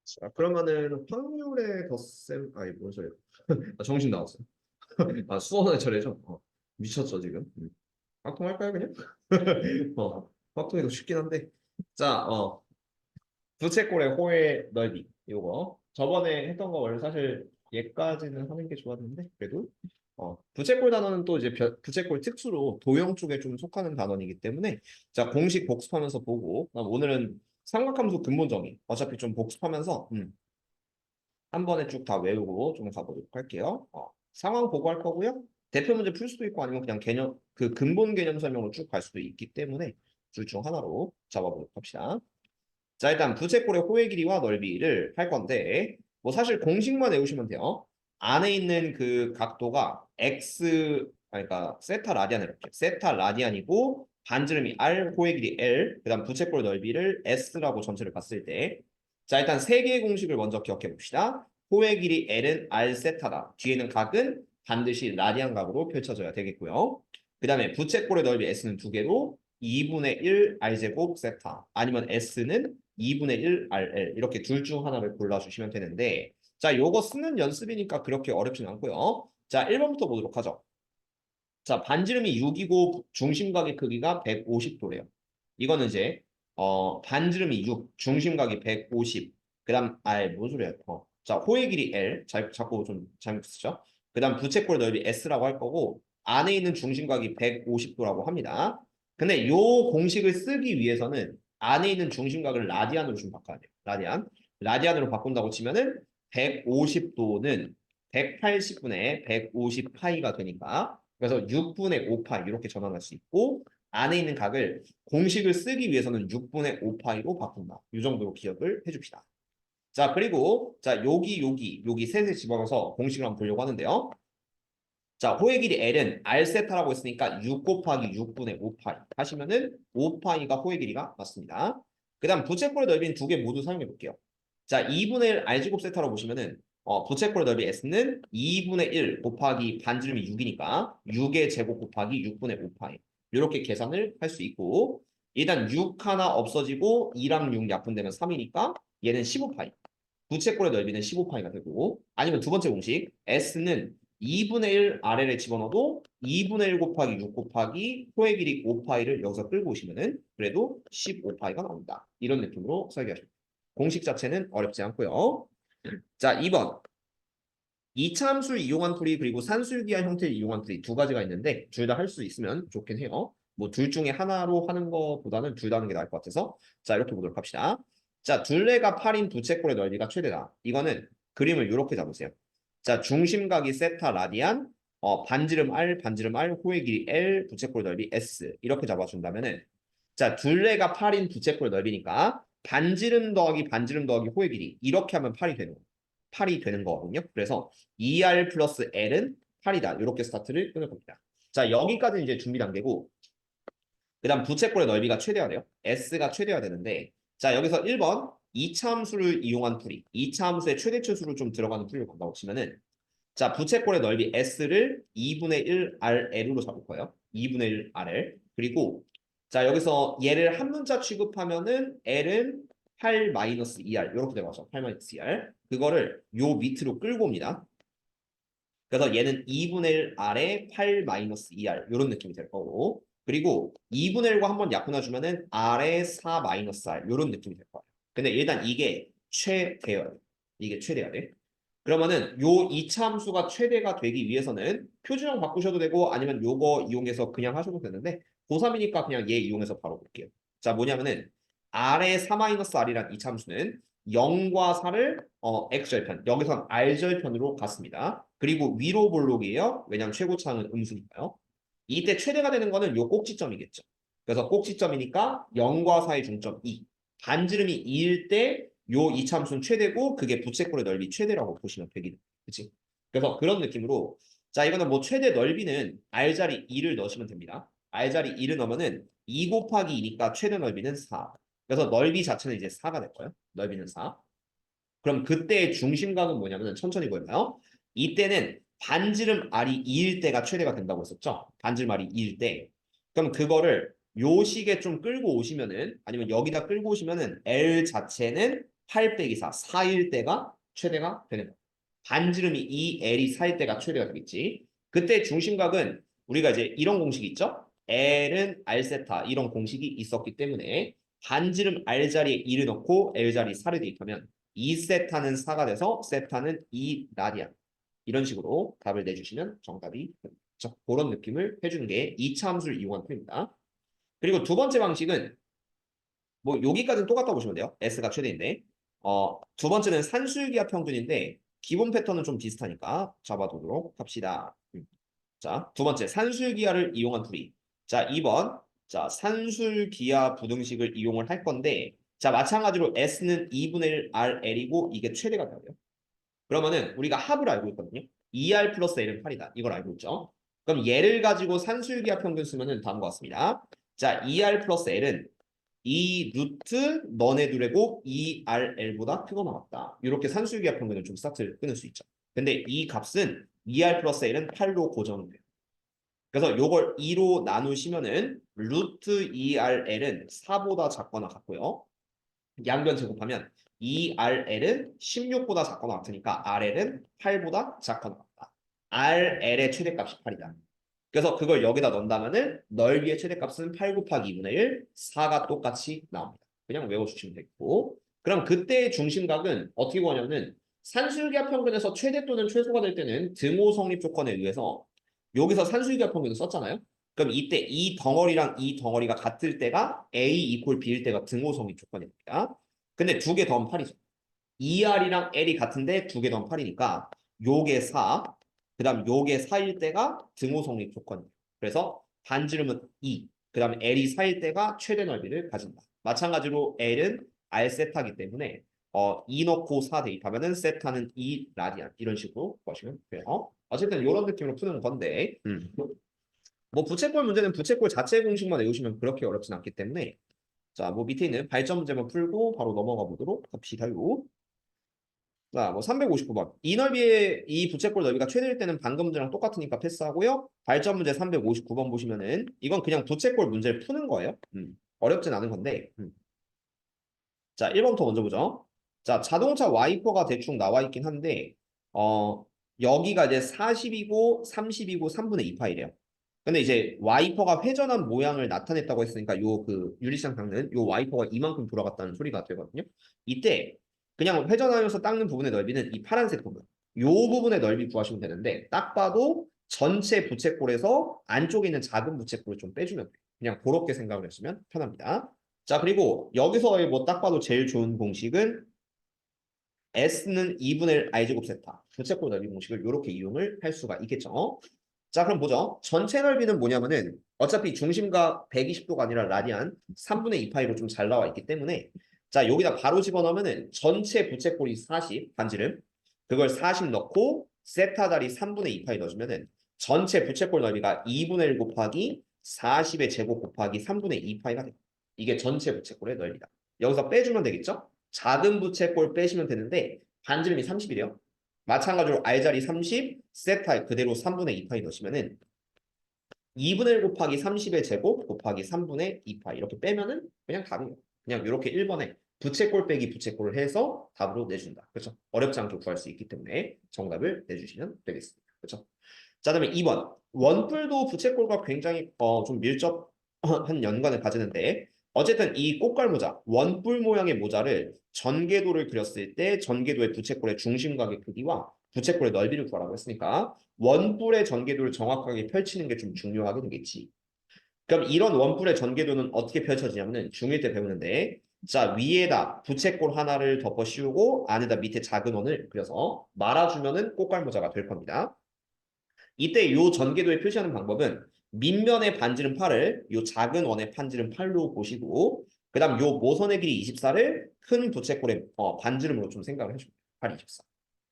자, 그러면은 확률의 덧셈, 아니, 뭔 소리야. 아, 정신 나왔어. 아, 수원의 절에죠? 미쳤죠, 지금? 확통할까요, 그냥? 확통이 더 쉽긴 한데. 자, 부채꼴의 호의 넓이. 요거. 저번에 했던 거 원래 사실 얘까지는 하는 게 좋았는데, 그래도. 부채꼴 단어는 또 이제 부채꼴 특수로 도형 쪽에 좀 속하는 단원이기 때문에, 자, 공식 복습하면서 보고, 그다음 오늘은 삼각함수 근본 정의. 어차피 좀 복습하면서, 한 번에 쭉 다 외우고 좀 가보도록 할게요. 상황 보고 할 거고요. 대표 문제 풀 수도 있고 아니면 그냥 개념, 그 근본 개념 설명으로 쭉 갈 수도 있기 때문에 둘 중 하나로 잡아보도록 합시다. 자, 일단 부채꼴의 호의 길이와 넓이를 할 건데, 뭐 사실 공식만 외우시면 돼요. 안에 있는 그 각도가 x, 그러니까 세타 라디안 이렇게. 세타 라디안이고, 반지름이 r, 호의 길이 l, 그 다음 부채꼴 넓이를 s라고 전체를 봤을 때, 자, 일단 세 개의 공식을 먼저 기억해 봅시다. 호의 길이 l은 r 세타다. 뒤에는 각은 반드시 라디안 각으로 펼쳐져야 되겠고요. 그 다음에 부채꼴의 넓이 s는 두 개로 2분의 1 r제곱 세타, 아니면 s는 2분의 1 RL 이렇게 둘 중 하나를 골라주시면 되는데, 자, 요거 쓰는 연습이니까 그렇게 어렵진 않고요. 자, 1번부터 보도록 하죠. 자, 반지름이 6이고 중심각의 크기가 150도래요. 이거는 이제 반지름이 6, 중심각이 150. 그다음 뭔 소리야? 자, 호의 길이 L. 자꾸 좀 잘못 쓰죠. 그다음 부채꼴 넓이 S라고 할 거고 안에 있는 중심각이 150도라고 합니다. 근데 요 공식을 쓰기 위해서는 안에 있는 중심각을 라디안으로 좀 바꿔야 돼요. 라디안. 라디안으로 바꾼다고 치면은 150도는 180분의 150 파이가 되니까, 그래서 6분의 5파이 이렇게 전환할 수 있고, 안에 있는 각을 공식을 쓰기 위해서는 6분의 5파이로 바꾼다. 이 정도로 기억을 해줍시다. 자, 그리고 자, 여기 셋을 집어넣어서 공식을 한번 보려고 하는데요. 자, 호의 길이 L은 R세타라고 했으니까 6 곱하기 6분의 5파이 하시면은 5파이가 호의 길이가 맞습니다. 그 다음 부채꼴의 넓이는 두 개 모두 사용해 볼게요. 자, 2분의 1 R제곱 세타로 보시면은 부채꼴의 넓이 S는 2분의 1 곱하기 반지름이 6이니까 6의 제곱 곱하기 6분의 5파이 이렇게 계산을 할 수 있고, 일단 6 하나 없어지고 2랑 6 약분되면 3이니까 얘는 15파이. 부채꼴의 넓이는 15파이가 되고, 아니면 두 번째 공식 S는 2분의 1 RL에 집어넣어도 2분의 1 곱하기 6 곱하기 호의 길이 5파이를 여기서 끌고 오시면은 그래도 15파이가 나옵니다. 이런 느낌으로 설계하십니다. 공식 자체는 어렵지 않고요. 자, 2번. 이차 함수를 이용한 풀이 그리고 산술기한 형태를 이용한 풀이 두 가지가 있는데 둘 다 할 수 있으면 좋긴 해요. 뭐 둘 중에 하나로 하는 것보다는 둘 다 하는 게 나을 것 같아서, 자, 이렇게 보도록 합시다. 자, 둘레가 8인 부채꼴의 넓이가 최대다. 이거는 그림을 이렇게 잡으세요. 자, 중심각이 세타 라디안, 반지름 R, 호의 길이 L, 부채꼴 넓이 S 이렇게 잡아준다면은, 자, 둘레가 8인 부채꼴 넓이니까 반지름 더하기 호의 길이 이렇게 하면 8이 되는 거예요. 8이 되는 거거든요. 그래서 2R 플러스 L은 8이다. 이렇게 스타트를 끊을 겁니다. 자, 여기까지는 이제 준비 단계고, 그 다음 부채꼴의 넓이가 최대화 돼요. S가 최대화 되는데, 자, 여기서 1번 2차 함수를 이용한 풀이, 2차 함수의 최대치수를 좀 들어가는 풀이를 본다고 치면은, 자, 부채꼴의 넓이 S를 2분의 1 RL로 잡을 거예요. 2분의 1 RL. 그리고 자, 여기서 얘를 한 문자 취급하면은 L은 8 마이너스 2R 이렇게 들어가죠. 8 마이너스 2R. 그거를 요 밑으로 끌고 옵니다. 그래서 얘는 2분의 1 R에 8 마이너스 2R 이런 느낌이 될 거고, 그리고 2분의 1과 한번 약분해주면은 R에 4 마이너스 R 이런 느낌이 될 거예요. 근데 일단 이게 최대여야 돼. 이게 최대여야 돼. 그러면은 요 이차 함수가 최대가 되기 위해서는 표준형 바꾸셔도 되고 아니면 요거 이용해서 그냥 하셔도 되는데, 고3이니까 그냥 얘 이용해서 바로 볼게요. 자, 뭐냐면은 R의 4-R이란 이차 함수는 0과 4를 X절편, 여기선 R절편으로 갔습니다. 그리고 위로 볼록이에요. 왜냐하면 최고차는 음수니까요. 이때 최대가 되는 거는 요 꼭지점이겠죠. 그래서 꼭지점이니까 0과 4의 중점 2. 반지름이 2일 때 요 이차함수는 최대고 그게 부채꼴의 넓이 최대라고 보시면 되겠지. 그치? 그래서 그런 느낌으로, 자, 이거는 뭐 최대 넓이는 R자리 2를 넣으시면 됩니다. R자리 2를 넣으면은 2 곱하기 2니까 최대 넓이는 4. 그래서 넓이 자체는 이제 4가 될 거예요. 넓이는 4. 그럼 그때의 중심각은 뭐냐면 천천히 보여봐요. 이때는 반지름 R이 2일 때가 최대가 된다고 했었죠. 반지름 R이 2일 때. 그럼 그거를 요 식에 좀 끌고 오시면은, 아니면 여기다 끌고 오시면은 L 자체는 8 빼기 4, 4일 때가 최대가 되는 거야. 반지름이 2L이 4일 때가 최대가 되겠지. 그때 중심각은 우리가 이제 이런 공식이 있죠. L은 R세타 이런 공식이 있었기 때문에 반지름 R 자리에 2를 넣고 L 자리에 4를 대입하면 2세타는 4가 돼서 세타는 2라디안. 이런 식으로 답을 내주시면 정답이 됩니다. 그런 느낌을 해주는 게 2차 함수를 이용한 표입니다. 그리고 두 번째 방식은 뭐 여기까지는 똑같다고 보시면 돼요. S가 최대인데 두 번째는 산술기하 평균인데 기본 패턴은 좀 비슷하니까 잡아두도록 합시다. 자, 두 번째 산술기하를 이용한 풀이. 자, 2번. 자, 산술기하 부등식을 이용을 할 건데 자, 마찬가지로 S는 2분의 1 RL이고 이게 최대가 돼요. 그러면은 우리가 합을 알고 있거든요. 2R 플러스 L은 8이다. 이걸 알고 있죠. 그럼 얘를 가지고 산술기하 평균 쓰면은 다음과 같습니다. 자, 2R 플러스 L은 2 루트 너네 둘이고 2RL보다 크거나 같다. 이렇게 산술기하 평균을 좀 스타트를 끊을 수 있죠. 근데 이 값은 2R 플러스 L은 8로 고정돼요. 그래서 요걸 2로 나누시면은 루트 2RL은 4보다 작거나 같고요. 양변 제곱하면 2RL은 16보다 작거나 같으니까 RL은 8보다 작거나 같다. RL의 최대값이 8이다. 그래서 그걸 여기다 넣는다면은 넓이의 최대값은 8 곱하기 2분의 1, 4가 똑같이 나옵니다. 그냥 외워주시면 되고. 그럼 그때의 중심각은 어떻게 구하냐면은 산술기하 평균에서 최대 또는 최소가 될 때는 등호 성립 조건에 의해서 여기서 산술기하 평균을 썼잖아요. 그럼 이때 이 덩어리랑 이 덩어리가 같을 때가 A 이퀄 B일 때가 등호 성립 조건입니다. 근데 두 개 더하면 8이죠. 2R이랑 L이 같은데 두 개 더하면 8이니까 요게 4, 그 다음 요게 4일 때가 등호 성립 조건이에요. 그래서 반지름은 2, 그 다음에 L이 4일 때가 최대 넓이를 가진다. 마찬가지로 L은 R 세타이기 때문에 2 넣고 4 대입하면은 세타는 2 라디안 이런 식으로 보시면 돼요. 어쨌든 이런 느낌으로 푸는 건데 뭐 부채꼴 문제는 부채꼴 자체 공식만 외우시면 그렇게 어렵진 않기 때문에 자, 뭐 밑에 있는 발전 문제만 풀고 바로 넘어가 보도록 합시다요. 자, 뭐 359번. 이 넓이의 이 부채꼴 넓이가 최대일 때는 방금 문제랑 똑같으니까 패스하고요. 발전 문제 359번 보시면은 이건 그냥 부채꼴 문제를 푸는 거예요. 어렵진 않은 건데. 자, 1번부터 먼저 보죠. 자, 자동차 와이퍼가 대충 나와 있긴 한데 여기가 이제 40이고 30이고 3분의 2 파이래요. 근데 이제 와이퍼가 회전한 모양을 나타냈다고 했으니까 요 그 유리창 닦는 요 와이퍼가 이만큼 돌아갔다는 소리가 되거든요. 이때 그냥 회전하면서 닦는 부분의 넓이는 이 파란색 부분. 요 부분의 넓이 구하시면 되는데 딱 봐도 전체 부채꼴에서 안쪽에 있는 작은 부채꼴을 좀 빼주면 돼요. 그냥 그렇게 생각을 하시면 편합니다. 자, 그리고 여기서의 뭐 딱 봐도 제일 좋은 공식은 S는 2분의 1 R제곱 세타. 부채꼴 넓이 공식을 이렇게 이용을 할 수가 있겠죠. 자, 그럼 보죠. 전체 넓이는 뭐냐면은 어차피 중심과 120도가 아니라 라디안 3분의 2파이로 좀 잘 나와 있기 때문에 자, 여기다 바로 집어넣으면은 전체 부채꼴이 40 반지름 그걸 40 넣고 세타 자리 3분의 2파이 넣어주면은 전체 부채꼴 넓이가 2분의 1 곱하기 40의 제곱 곱하기 3분의 2파이가 돼요. 이게 전체 부채꼴의 넓이다. 여기서 빼주면 되겠죠? 작은 부채꼴 빼시면 되는데 반지름이 30이래요. 마찬가지로 R자리 30, 세타 그대로 3분의 2파이 넣으시면은 2분의 1 곱하기 30의 제곱 곱하기 3분의 2파이 이렇게 빼면은 그냥 답이에요. 그냥 이렇게 1번에 부채꼴 빼기 부채꼴을 해서 답으로 내준다. 그렇죠? 어렵지 않게 구할 수 있기 때문에 정답을 내주시면 되겠습니다. 그렇죠? 자, 그다음에 2번. 원뿔도 부채꼴과 굉장히 좀 밀접한 연관을 가지는데 어쨌든 이 꽃갈 모자, 원뿔 모양의 모자를 전개도를 그렸을 때 전개도의 부채꼴의 중심각의 크기와 부채꼴의 넓이를 구하라고 했으니까 원뿔의 전개도를 정확하게 펼치는 게 좀 중요하게 되겠지. 그럼 이런 원뿔의 전개도는 어떻게 펼쳐지냐면은 중1 때 배우는데 자, 위에다 부채꼴 하나를 덮어 씌우고 안에다 밑에 작은 원을 그려서 말아주면은 꽃갈 모자가 될 겁니다. 이때 요 전개도에 표시하는 방법은 밑면의 반지름 8을 요 작은 원의 반지름 8로 보시고 그 다음 요 모선의 길이 24를 큰 부채꼴의 반지름으로 좀 생각을 해줍니다. 8, 24.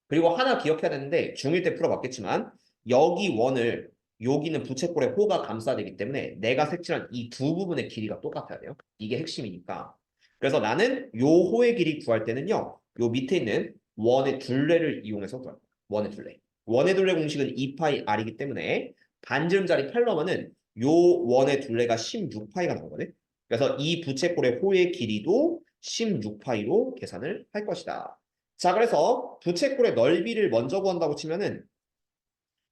그리고 하나 기억해야 되는데 중1 때 풀어봤겠지만 여기 원을 여기는 부채꼴의 호가 감싸되기 때문에 내가 색칠한 이 두 부분의 길이가 똑같아야 돼요. 이게 핵심이니까. 그래서 나는 요 호의 길이 구할 때는요. 요 밑에 있는 원의 둘레를 이용해서 구할 거야. 원의 둘레. 원의 둘레 공식은 2파이 r이기 때문에 반지름짜리 8 넣으면은 요 원의 둘레가 16파이가 나오거든. 그래서 이 부채꼴의 호의 길이도 16파이로 계산을 할 것이다. 자, 그래서 부채꼴의 넓이를 먼저 구한다고 치면은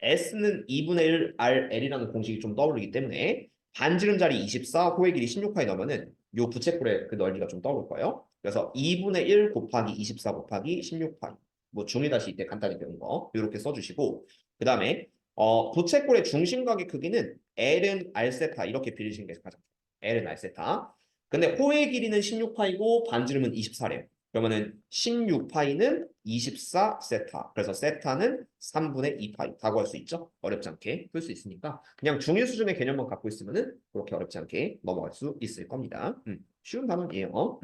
S는 2분의 1 RL이라는 공식이 좀 떠오르기 때문에 반지름짜리 24, 호의 길이 16파이 넣으면은 요 부채꼴의 그 넓이가 좀 떠오를 거예요. 그래서 2분의 1 곱하기 24 곱하기 16파이. 뭐 중위다시 이때 간단히 배운 거 이렇게 써주시고 그 다음에 부채꼴의 중심각의 크기는 L은 R세타 이렇게 빌리시는 게 가장 좋아요. L은 R세타. 근데 호의 길이는 16파이고 반지름은 24래요. 그러면은 16파이는 24세타. 그래서 세타는 3분의 2파이. 다 구할 수 있죠? 어렵지 않게 풀 수 있으니까 그냥 중위 수준의 개념만 갖고 있으면은 그렇게 어렵지 않게 넘어갈 수 있을 겁니다. 쉬운 단원이에요.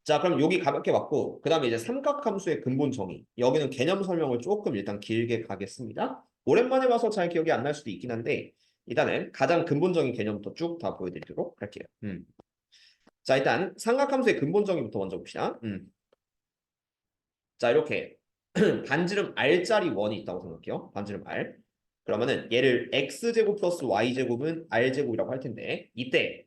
자, 그럼 여기 가볍게 맞고 그 다음에 이제 삼각함수의 근본 정의. 여기는 개념 설명을 조금 일단 길게 가겠습니다. 오랜만에 봐서 잘 기억이 안 날 수도 있긴 한데 일단은 가장 근본적인 개념부터 쭉 다 보여드리도록 할게요. 자, 일단 삼각함수의 근본 정의부터 먼저 봅시다. 자, 이렇게 반지름 R짜리 원이 있다고 생각해요. 반지름 R. 그러면은 얘를 X제곱 플러스 Y제곱은 R제곱이라고 할 텐데 이때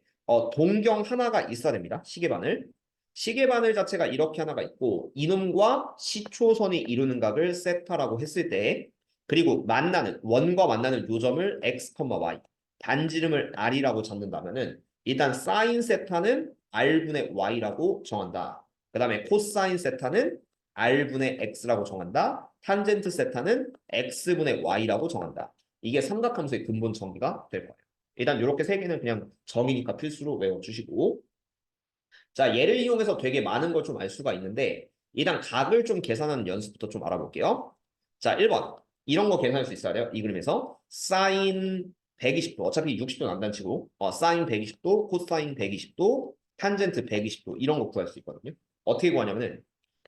동경 하나가 있어야 됩니다. 시계바늘. 시계바늘 자체가 이렇게 하나가 있고 이놈과 시초선이 이루는 각을 세타라고 했을 때 그리고 만나는 원과 만나는 요점을 X, Y 반지름을 R이라고 잡는다면은 일단 사인 세타는 R분의 Y라고 정한다. 그 다음에 코사인 세타는 R분의 X라고 정한다. 탄젠트 세타는 X분의 Y라고 정한다. 이게 삼각함수의 근본 정의가 될 거예요. 일단 이렇게 세 개는 그냥 정의니까 필수로 외워주시고 자, 얘를 이용해서 되게 많은 걸 좀 알 수가 있는데 일단 각을 좀 계산하는 연습부터 좀 알아볼게요. 자, 1번. 이런 거 계산할 수 있어야 돼요. 이 그림에서 사인 120도 어차피 60도 난단치고 사인 120도, 코사인 120도, 탄젠트 120도 이런 거 구할 수 있거든요. 어떻게 구하냐면은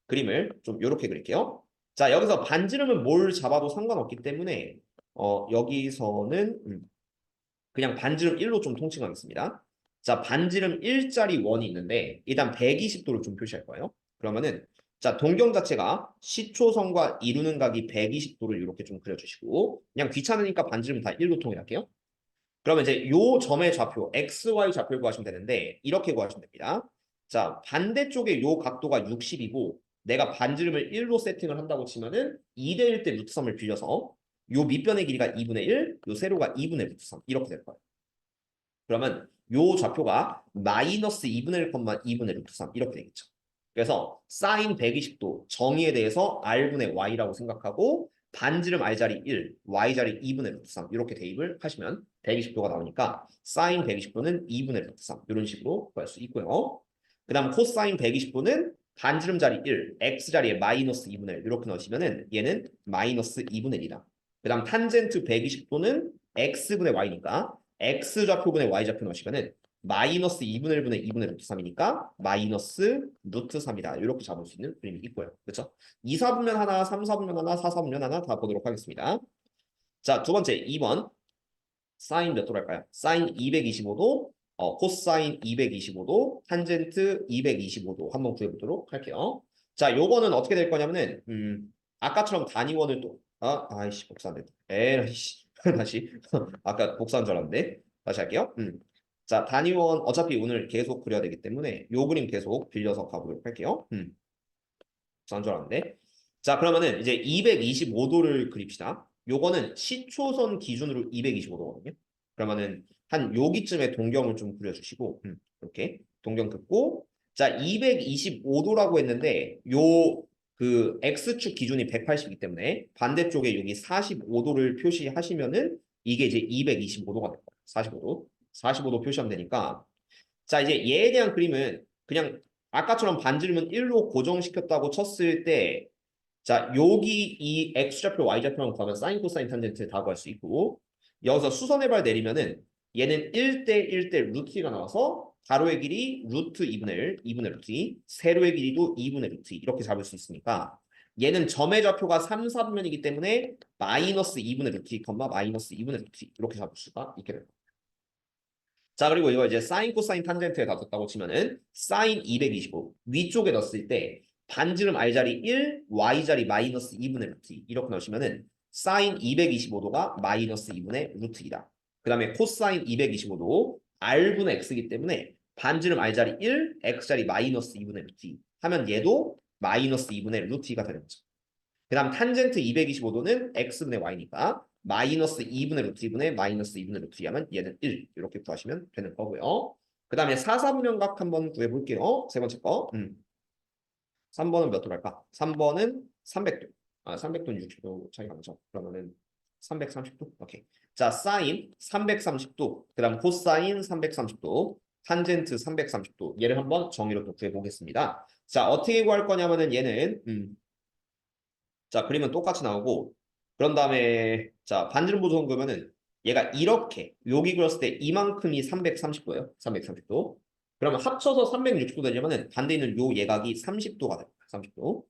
그림을 좀 이렇게 그릴게요. 자, 여기서 반지름은 뭘 잡아도 상관없기 때문에 여기서는 그냥 반지름 1로 좀 통칭하겠습니다. 자, 반지름 1짜리 원이 있는데 일단 120도를 좀 표시할 거예요. 그러면은 자, 동경 자체가 시초선과 이루는 각이 120도를 이렇게 좀 그려주시고 그냥 귀찮으니까 반지름 다 1로 통일할게요. 그러면 이제 요 점의 좌표 XY 좌표를 구하시면 되는데 이렇게 구하시면 됩니다. 자, 반대쪽에 요 각도가 60이고 내가 반지름을 1로 세팅을 한다고 치면은 2대 1 대 루트 3을 빌려서 요 밑변의 길이가 2분의 1, 요 세로가 2분의 루트 3 이렇게 될 거예요. 그러면 요 좌표가 마이너스 2분의 1, 2분의 루트 3 이렇게 되겠죠. 그래서 사인 120도 정의에 대해서 R분의 Y라고 생각하고 반지름 R자리 1, Y자리 2분의 루트 3 이렇게 대입을 하시면 120도가 나오니까 사인 120도는 2분의 루트 3 이런 식으로 구할 수 있고요. 그 다음 코사인 120도는 반지름 자리 1, X자리에 마이너스 2분의 1 이렇게 넣으시면은 얘는 마이너스 2분의 1이다. 그 다음 탄젠트 120도는 X분의 Y니까 X좌표분의 Y좌표 넣으시면은 마이너스 2분의 1분의 2분의 루트 3이니까 마이너스 루트 3이다. 이렇게 잡을 수 있는 그림이 있고요. 그렇죠? 2, 4분면 하나, 3, 4분면 하나, 4, 4분면 하나 다 보도록 하겠습니다. 자, 두 번째 2번. 사인 몇 도로 할까요? 사인 225도, 코사인 225도, 탄젠트 225도 한번 구해보도록 할게요. 자, 요거는 어떻게 될 거냐면은 아까처럼 단위원을 또 아이씨 복사 안 됐다. 에이씨 다시 아까 복사한 줄 알았는데 다시 할게요. 자, 단위원 어차피 오늘 계속 그려야 되기 때문에 요 그림 계속 빌려서 가보도록 할게요. 복사한 줄 알았는데 자, 그러면은 이제 225도를 그립시다. 요거는 시초선 기준으로 225도거든요. 그러면은 한 여기쯤에 동경을 좀 그려주시고 이렇게 동경 긋고 자 225도라고 했는데 요 그 X축 기준이 180이기 때문에 반대쪽에 여기 45도를 표시하시면은 이게 이제 225도가 될 거예요. 45도. 45도 표시하면 되니까 자 이제 얘에 대한 그림은 그냥 아까처럼 반지름은 1로 고정시켰다고 쳤을 때 자, 여기 이 X좌표, Y좌표랑 구하면 사인, 코사인, 탄젠트 다 구할 수 있고 여기서 수선의 발 내리면은 얘는 1대 1대 루트 2가 나와서 가로의 길이 루트 2분의 1, 2분의 루트 2, 세로의 길이도 2분의 루트 2 이렇게 잡을 수 있으니까 얘는 점의 좌표가 3, 4분면이기 때문에 마이너스 2분의 루트 2, 마이너스 2분의 루트 2 이렇게 잡을 수가 있게 됩니다. 자, 그리고 이거 이제 사인, 코사인, 탄젠트에 다 뒀다고 치면은 사인 225 위쪽에 넣었을 때 반지름 R자리 1, Y자리 마이너스 2분의 루트 2 이렇게 넣으시면은 사인 225도가 마이너스 2분의 루트 2다. 그 다음에 코사인 225도 R분의 X이기 때문에 반지름 r자리 1, x자리 마이너스 2분의 루트 2 하면 얘도 마이너스 2분의 루트 2가 되는 거죠. 그 다음 탄젠트 225도는 x분의 y니까 마이너스 2분의 루트 2분의 마이너스 2분의 루트 2 하면 얘는 1 이렇게 구하시면 되는 거고요. 그 다음에 사사분면각 한번 구해볼게요. 세 번째 거. 3번은 몇 도랄까? 3번은 300도. 300도는 60도 차이가 나죠. 그러면은 330도. 오케이. 자, 사인 330도. 그 다음 코사인 330도. 탄젠트 330도. 얘를 한번 정의로 또 구해보겠습니다. 자, 어떻게 구할 거냐면은 얘는 자, 그림은 똑같이 나오고 그런 다음에 자, 반지름 보조선 그러면은 얘가 이렇게 여기 그렸을 때 이만큼이 330도예요. 330도. 그러면 합쳐서 360도 되려면은 반대 있는 요 예각이 30도가 됩니다. 30도.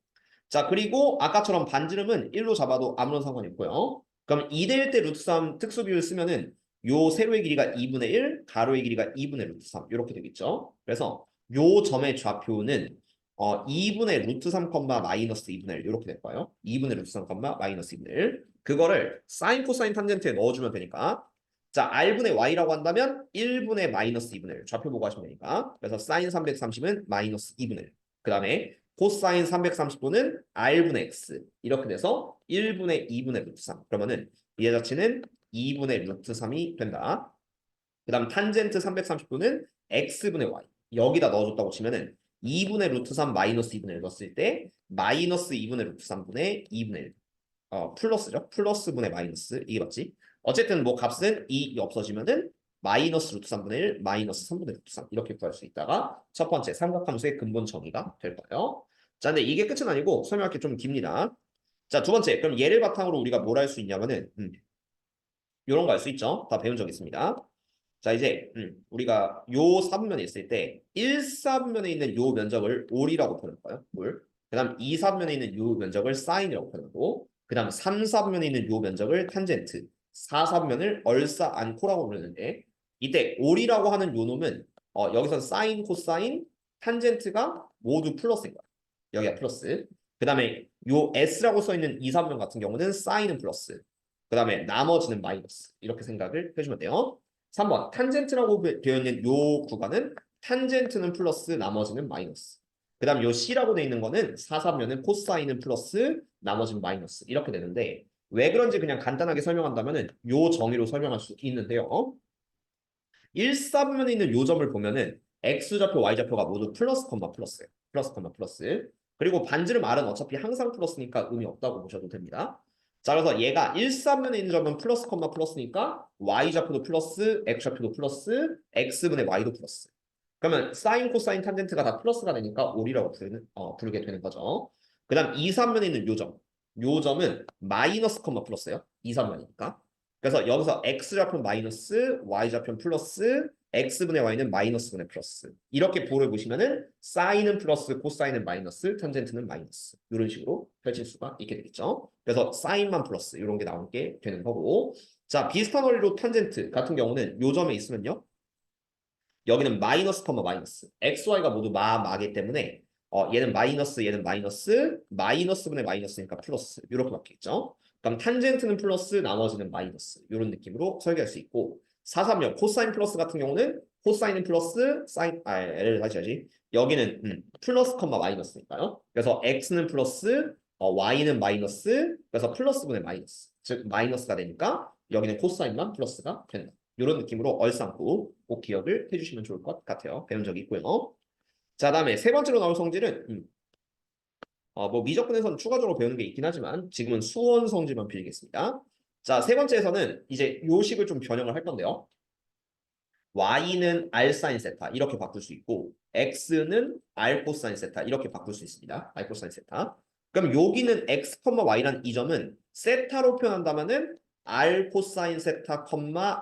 자, 그리고 아까처럼 반지름은 1로 잡아도 아무런 상관이 없고요. 그럼 2대1 때 루트 3 특수 비율 쓰면은 요 세로의 길이가 2분의 1, 가로의 길이가 2분의 루트 3 이렇게 되겠죠. 그래서 요 점의 좌표는 2분의 루트 3, 마이너스 2분의 1 이렇게 될 거예요. 2분의 루트 3, 마이너스 2분의 1. 그거를 사인, 코사인, 탄젠트에 넣어주면 되니까 자, r분의 y라고 한다면 1분의 마이너스 2분의 1 좌표 보고 하시면 되니까 그래서 사인 330은 마이너스 2분의 1. 그 다음에 코사인 330도는 r분의 x 이렇게 돼서 1분의 2분의 루트 3 그러면은 얘 자체는 2분의 루트 3이 된다. 그 다음 탄젠트 330도는 x분의 y 여기다 넣어줬다고 치면은 2분의 루트 3 마이너스 2분의 1 넣었을 때 마이너스 2분의 루트 3분의 2분의 1 플러스죠. 플러스분의 마이너스 이게 맞지? 어쨌든 뭐 값은 2 없어지면은 마이너스 루트 3분의 1 마이너스 3분의 루트 3 이렇게 구할 수 있다가 첫 번째 삼각함수의 근본 정의가 될 거예요. 자, 근데 이게 끝은 아니고 설명할 게 좀 깁니다. 자, 두 번째 그럼 얘를 바탕으로 우리가 뭘 할 수 있냐면은 이런 거 할 수 있죠. 다 배운 적 있습니다. 자, 이제 우리가 요 사분면에 있을 때 1사분면에 있는 요 면적을 올이라고 표현할 거예요. 올. 그다음 2사분면에 있는 요 면적을 사인이라고 표현하고 그다음 3사분면에 있는 요 면적을 탄젠트 4사분면을 얼싸 안코라고 부르는데 이때 올이라고 하는 요 놈은 여기서 사인, 코사인, 탄젠트가 모두 플러스인 거야. 여기가 플러스. 그다음에 요 S라고 써 있는 2사분면 같은 경우는 사인은 플러스. 그다음에 나머지는 마이너스. 이렇게 생각을 해주면 돼요. 3번 탄젠트라고 되어 있는 요 구간은 탄젠트는 플러스 나머지는 마이너스. 그 다음 요 C라고 되어 있는 거는 사사면은 코사인은 플러스 나머지는 마이너스 이렇게 되는데 왜 그런지 그냥 간단하게 설명한다면은 요 정의로 설명할 수 있는데요. 1사분면에 있는 요 점을 보면은 X좌표, Y좌표가 모두 플러스 컴마 플러스예요. 플러스 컴마 플러스. 그리고 반지름 R은 어차피 항상 플러스니까 의미 없다고 보셔도 됩니다. 자, 그래서 얘가 1사분면에 있는 점은 플러스 컴마 플러스니까 Y좌표도 플러스, X좌표도 플러스, X분의 Y도 플러스. 그러면 사인, 코사인, 탄젠트가 다 플러스가 되니까 올이라고 부르게 되는 거죠. 그 다음 2사분면에 있는 요 점. 요 점은 마이너스 컴마 플러스예요. 2사분면이니까. 그래서 여기서 x좌표 마이너스 y좌표 플러스 x분의 y는 마이너스분의 플러스 이렇게 부호를 보시면은 사인은 플러스 코사인은 마이너스 탄젠트는 마이너스 이런 식으로 펼칠 수가 있게 되겠죠. 그래서 사인만 플러스 이런 게 나오게 되는 거고 자 비슷한 원리로 탄젠트 같은 경우는 요 점에 있으면요 여기는 마이너스 컴마 마이너스 xy가 모두 마기 때문에 얘는 마이너스 얘는 마이너스 마이너스분의 마이너스니까 플러스 이렇게 바뀌겠죠. 그럼 탄젠트는 플러스 나머지는 마이너스 이런 느낌으로 설계할 수 있고 430 코사인 플러스 같은 경우는 코사인은 플러스 사인 L을 다시 하지 여기는 플러스 컴마 마이너스니까요. 그래서 x는 플러스 y는 마이너스 그래서 플러스분의 마이너스 즉 마이너스가 되니까 여기는 코사인만 플러스가 된다. 이런 느낌으로 얼싸안고 꼭 기억을 해주시면 좋을 것 같아요. 배운 적이 있고요. 자, 다음에 세 번째로 나올 성질은 뭐 미적분에서는 추가적으로 배우는 게 있긴 하지만 지금은 수원 성질만 빌리겠습니다. 자, 세 번째에서는 이제 요식을 좀 변형을 할 건데요. y는 r 사인 세타 이렇게 바꿀 수 있고 x는 r 코사인 세타 이렇게 바꿀 수 있습니다. r 코사인 세타. 그럼 여기는 x, y라는 이 점은 세타로 표현한다면은 r 코사인 세타,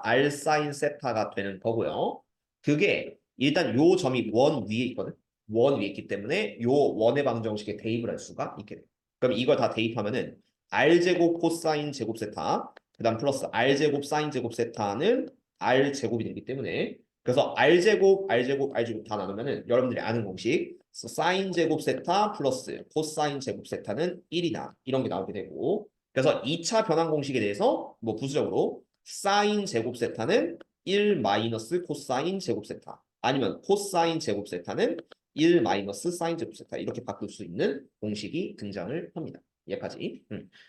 r 사인 세타가 되는 거고요. 그게 일단 요 점이 원 위에 있거든. 원 위에 있기 때문에 요 원의 방정식에 대입을 할 수가 있게 돼요. 그럼 이걸 다 대입하면은 r제곱 코사인 제곱 세타 그다음 플러스 r제곱 사인 제곱 세타는 r제곱이 되기 때문에 그래서 r제곱, r제곱, r제곱 다 나누면은 여러분들이 아는 공식 사인 제곱 세타 플러스 코사인 제곱 세타는 1이다. 이런 게 나오게 되고 그래서 2차 변환 공식에 대해서 뭐 부수적으로 사인 제곱 세타는 1 마이너스 코사인 제곱 세타 아니면 코사인 제곱 세타는 1 마이너스 사인 제곱 세타 이렇게 바꿀 수 있는 공식이 등장을 합니다. 여기까지.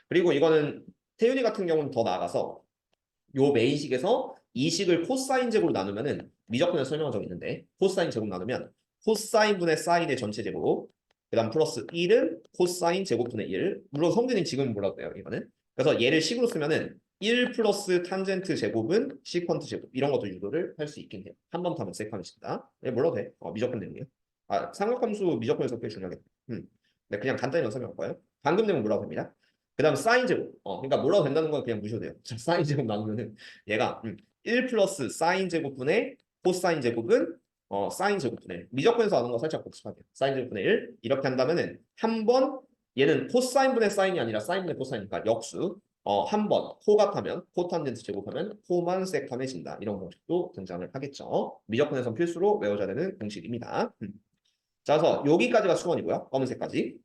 그리고 이거는 태윤이 같은 경우는 더 나아가서 요 메인식에서 이 식을 코사인 제곱으로 나누면은 미적분에서 설명한 적이 있는데 코사인 제곱 나누면 코사인 분의 사인의 전체 제곱 그다음 플러스 1은 코사인 제곱분의 1 물론 성진이 지금 몰라도 돼요 이거는 그래서 얘를 식으로 쓰면은 1 플러스 탄젠트 제곱은 시컨트 제곱 이런 것도 유도를 할 수 있긴 해요. 한 번 타면 셀카면 있습니다. 예, 몰라도 돼. 미적분 내용이에요. 삼각함수 미적분에서 꽤 중요하겠다. 네, 그냥 간단히 설명할 거예요. 방금 내용 몰라도 됩니다. 그 다음 사인 제곱. 그러니까 몰라도 된다는 건 그냥 무셔도 돼요. 자, 사인 제곱 나누면은 얘가 1 플러스 사인 제곱분의 코사인 제곱은 사인 제곱분의 1. 미적분에서 하는 거 살짝 복습할게요. 사인 제곱분의 1 이렇게 한다면은 한 번 얘는 코사인분의 사인이 아니라 사인분의 코사인이니까 역수 한 번 코가 타면 코탄젠트 제곱하면 코만 섹함해진다. 이런 공식도 등장을 하겠죠. 미적분에서 필수로 외워져야 되는 공식입니다. 자, 그래서 여기까지가 수원이고요. 검은색까지.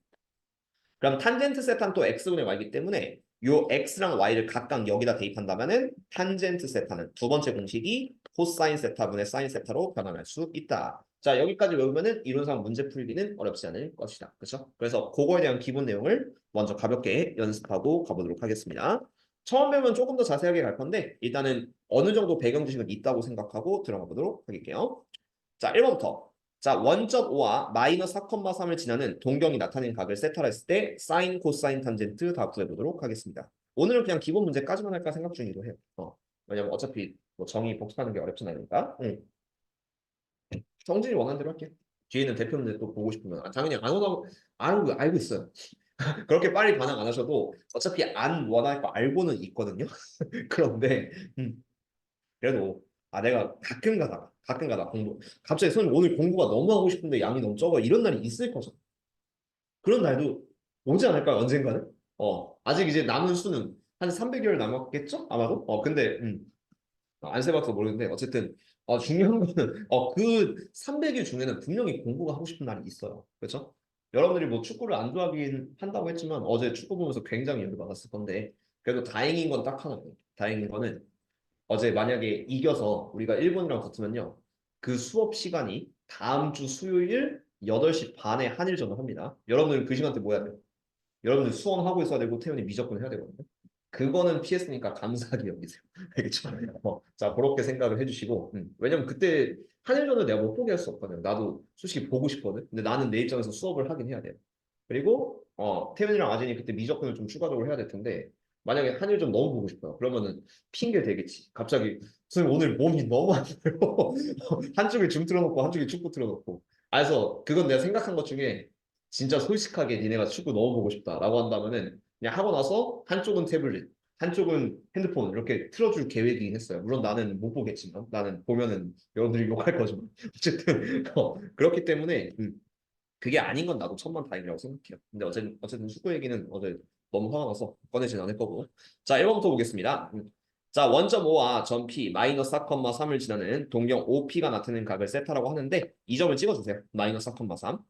그럼 탄젠트 세타는 또 x분의 y이기 때문에 요 x랑 y를 각각 여기다 대입한다면은 탄젠트 세타는 두 번째 공식이 코사인 세타분의 사인 세타로 변환할 수 있다. 자, 여기까지 외우면은 이론상 문제 풀기는 어렵지 않을 것이다. 그렇죠? 그래서 그거에 대한 기본 내용을 먼저 가볍게 연습하고 가보도록 하겠습니다. 처음 배우면 조금 더 자세하게 갈 건데 일단은 어느 정도 배경 지식은 있다고 생각하고 들어가 보도록 할게요. 자, 1번부터. 자, 1.5와 마이너스 4,3을 지나는 동경이 나타낸 각을 세타라 했을 때 사인, 코사인, 탄젠트 다 구해보도록 하겠습니다. 오늘은 그냥 기본 문제까지만 할까 생각 중이기도 해요. 왜냐면 어차피 뭐 정의 복습하는 게 어렵진 않으니까. 정진이 원하는 대로 할게요. 뒤에는 대표 문제 또 보고 싶으면 당연히 안 원하고 알고 있어요. 그렇게 빨리 반응 안 하셔도 어차피 안 원할 거 알고는 있거든요. 그런데 그래도 내가 가끔 가다 공부 갑자기 선생님 오늘 공부가 너무 하고 싶은데 양이 너무 적어 이런 날이 있을 거죠. 그런 날도 오지 않을까요? 언젠가는? 아직 이제 남은 수는 한 300여일 남았겠죠? 아마도? 근데 안 세봐서 모르겠는데 어쨌든 중요한 거는 그 300일 중에는 분명히 공부가 하고 싶은 날이 있어요. 그렇죠? 여러분들이 뭐 축구를 안 좋아하긴 한다고 했지만 어제 축구 보면서 굉장히 열받았을 건데 그래도 다행인 건 딱 하나예요. 다행인 거는 어제 만약에 이겨서 우리가 일본이랑 붙으면요. 그 수업 시간이 다음 주 수요일 8시 반에 한일전을 합니다. 여러분들 그 시간대 뭐 해야 돼요? 여러분들 수원하고 있어야 되고 태연이 미적분 해야 되거든요. 그거는 피했으니까 감사하게 여기세요. 알겠죠? 자, 그렇게 생각을 해주시고 왜냐면 그때 한일전을 내가 못 보게 할 수 없거든요. 나도 솔직히 보고 싶거든. 근데 나는 내 입장에서 수업을 하긴 해야 돼요. 그리고 태연이랑 아진이 그때 미적분을 좀 추가적으로 해야 될 텐데 만약에 한일전 너무 보고 싶어요. 그러면은 핑계 대겠지. 갑자기 선생님 오늘 몸이 너무 안 좋아요. 한쪽에 줌 틀어놓고 한쪽에 축구 틀어놓고. 그래서 그건 내가 생각한 것 중에 진짜 솔직하게 니네가 축구 너무 보고 싶다라고 한다면은 그냥 하고 나서 한쪽은 태블릿, 한쪽은 핸드폰 이렇게 틀어줄 계획이긴 했어요. 물론 나는 못 보겠지만 나는 보면은 여러분들이 욕할 거지만 어쨌든 그렇기 때문에 그게 아닌 건 나도 천만다행이라고 생각해요. 근데 어쨌든 축구 얘기는 어제 너무 화가 나서 꺼내진 않을 거고. 자, 1번부터 보겠습니다. 자, 1.5와 점 P 마이너스 4,3을 지나는 동경 OP가 나타내는 각을 세타라고 하는데 이 점을 찍어주세요. 마이너스 4,3.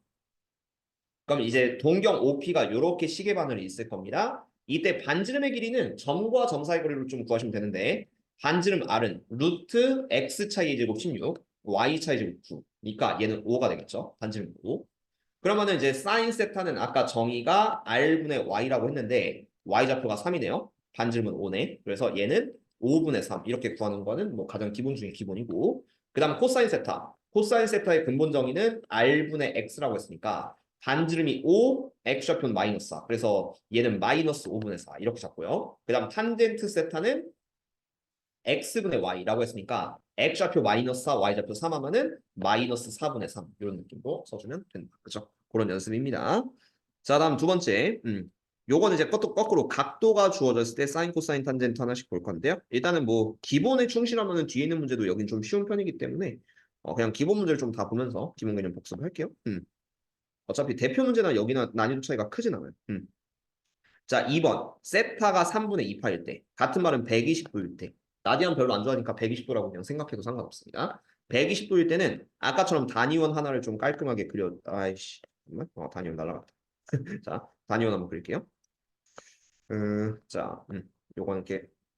그럼 이제 동경 OP가 이렇게 시계바늘이 있을 겁니다. 이때 반지름의 길이는 점과 점 사이 거리를 좀 구하시면 되는데 반지름 R은 루트 X 차이 제곱 16, Y 차이 제곱 9. 그러니까 얘는 5가 되겠죠. 반지름 5. 그러면은 이제 사인 세타는 아까 정의가 R분의 Y라고 했는데 Y좌표가 3이네요. 반지름은 5네. 그래서 얘는 5분의 3 이렇게 구하는 거는 뭐 가장 기본 중에 기본이고 그 다음 코사인 세타. 코사인 세타의 근본 정의는 R분의 X라고 했으니까 반지름이 5, X좌표는 마이너스 4. 그래서 얘는 마이너스 5분의 4 이렇게 잡고요. 그 다음 탄젠트 세타는 x분의 y라고 했으니까 x좌표 마이너스 4, y좌표 3 하면은 마이너스 4분의 3 이런 느낌으로 써주면 된다. 그죠? 그런 연습입니다. 자, 다음 두 번째. 요거는 이제 거꾸로 각도가 주어졌을 때 사인, 코사인, 탄젠트 하나씩 볼 건데요. 일단은 뭐 기본에 충실하면은 뒤에 있는 문제도 여긴 좀 쉬운 편이기 때문에 그냥 기본 문제를 좀 다 보면서 기본 개념 복습을 할게요. 어차피 대표 문제나 여기나 난이도 차이가 크진 않아요. 자, 2번. 세타가 3분의 2파일 때 같은 말은 120도일 때 라디안 별로 안 좋아하니까 120도라고 그냥 생각해도 상관없습니다. 120도일 때는 아까처럼 단위원 하나를 좀 깔끔하게 그려 아이씨 잠깐만 단위원 날라갔다. 자, 단위원 한번 그릴게요. 자, 요거는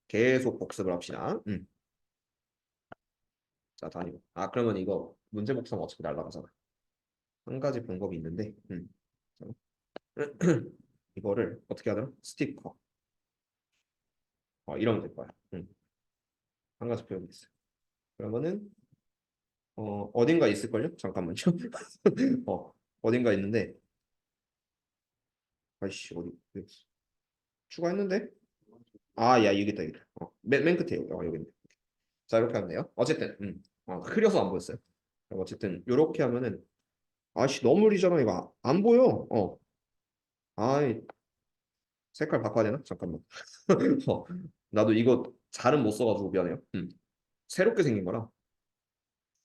계속 복습을 합시다. 자, 단위원. 그러면 이거 문제 복사면 어차피 날라가잖아. 한 가지 방법이 있는데 이거를 어떻게 하더라? 스티커 이러면 될 거야. 한 가지 표현이 있어요. 그러면은 어딘가 있을걸요? 잠깐만요. 어딘가 있는데 아이씨 어디 추가했는데 야 여기 있다 여기. 맨 끝에 여기 있네. 자 이렇게 하면 돼요. 어쨌든 흐려서 안 보였어요. 어쨌든 이렇게 하면은 아씨 너무 흐리잖아 이거 안 보여. 아이 색깔 바꿔야 되나? 잠깐만. 어, 나도 이거 잘은 못 써가지고 미안해요. 새롭게 생긴 거라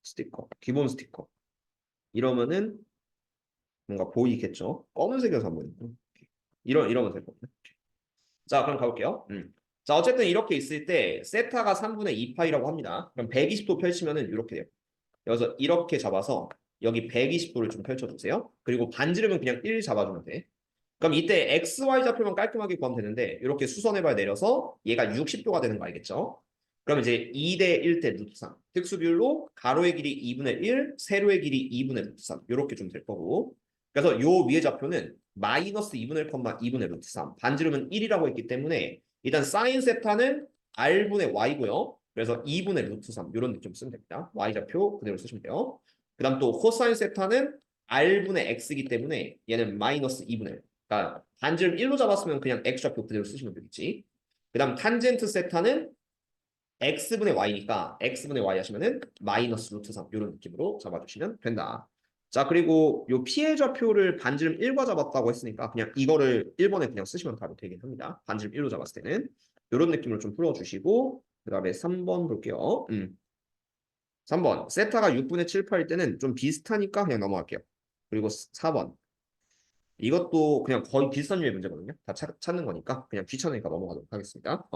스티커 기본 스티커 이러면은 뭔가 보이겠죠? 검은색이어서 안 보이니까 이러면 될 겁니다. 자 그럼 가볼게요. 자 어쨌든 이렇게 있을 때 세타가 3분의 2파이라고 합니다. 그럼 120도 펼치면은 이렇게 돼요. 여기서 이렇게 잡아서 여기 120도를 좀 펼쳐주세요. 그리고 반지름은 그냥 1 잡아주면 돼. 그럼 이때 XY 좌표만 깔끔하게 구하면 되는데 이렇게 수선해봐야 내려서 얘가 60도가 되는 거 알겠죠? 그럼 이제 2대 1대 루트 3 특수비율로 가로의 길이 2분의 1, 세로의 길이 2분의 루트 3 이렇게 좀 될 거고 그래서 요 위의 좌표는 마이너스 2분의 1, 2분의 루트 3 반지름은 1이라고 했기 때문에 일단 사인 세타는 R분의 Y고요. 그래서 2분의 루트 3 이런 느낌 쓰면 됩니다. Y좌표 그대로 쓰시면 돼요. 그 다음 또 코사인 세타는 R분의 X이기 때문에 얘는 마이너스 2분의 1 그러니까 반지름 1로 잡았으면 그냥 X좌표 그대로 쓰시면 되겠지. 그 다음 탄젠트 세타는 X분의 Y니까 X분의 Y 하시면은 마이너스 루트 3 이런 느낌으로 잡아주시면 된다. 자 그리고 요 피해 좌표를 반지름 1과 잡았다고 했으니까 그냥 이거를 1번에 그냥 쓰시면 바로 되긴 합니다. 반지름 1로 잡았을 때는 이런 느낌으로 좀 풀어주시고 그 다음에 3번 볼게요. 3번 세타가 6분의 7파일 때는 좀 비슷하니까 그냥 넘어갈게요. 그리고 4번 이것도 그냥 거의 비슷한 류의 문제거든요. 다 찾는 거니까 그냥 귀찮으니까 넘어가도록 하겠습니다.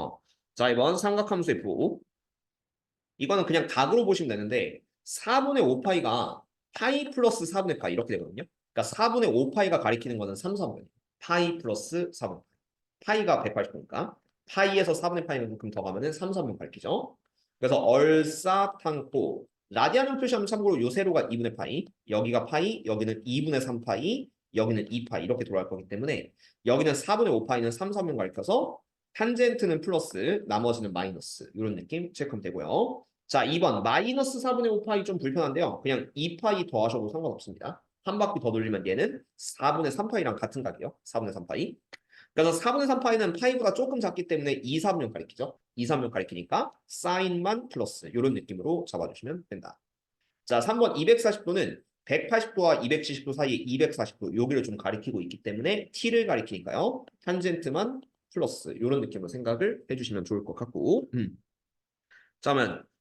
자 이번 삼각함수의 부 이거는 그냥 각으로 보시면 되는데 4분의 5파이가 파이 플러스 4분의 파이 이렇게 되거든요. 그러니까 4분의 5파이가 가리키는 거는 3, 4분의 파이 플러스 4분의 파이가 180도니까 파이에서 4분의 파이만큼 더 가면은 3, 4분 가리키죠. 그래서 얼싸탕고 라디안을 표시하면 참고로 요 세로가 2분의 파이 여기가 파이 여기는 2분의 3파이 여기는 2파이 이렇게 돌아갈 거기 때문에 여기는 4분의 5파이는 3, 4분 가리켜서 탄젠트는 플러스 나머지는 마이너스 이런 느낌 체크하면 되고요. 자 2번 마이너스 4분의 5파이 좀 불편한데요. 그냥 2파이 더하셔도 상관없습니다. 한 바퀴 더 돌리면 얘는 4분의 3파이랑 같은 각이에요. 4분의 3파이. 그래서 4분의 3파이는 파이보다 조금 작기 때문에 2, 3면 가리키죠. 2, 3면 가리키니까 사인만 플러스 이런 느낌으로 잡아주시면 된다. 자 3번 240도는 180도와 270도 사이에 240도 여기를 좀 가리키고 있기 때문에 t를 가리키니까요. 탄젠트만 플러스 이런 느낌으로 생각을 해주시면 좋을 것 같고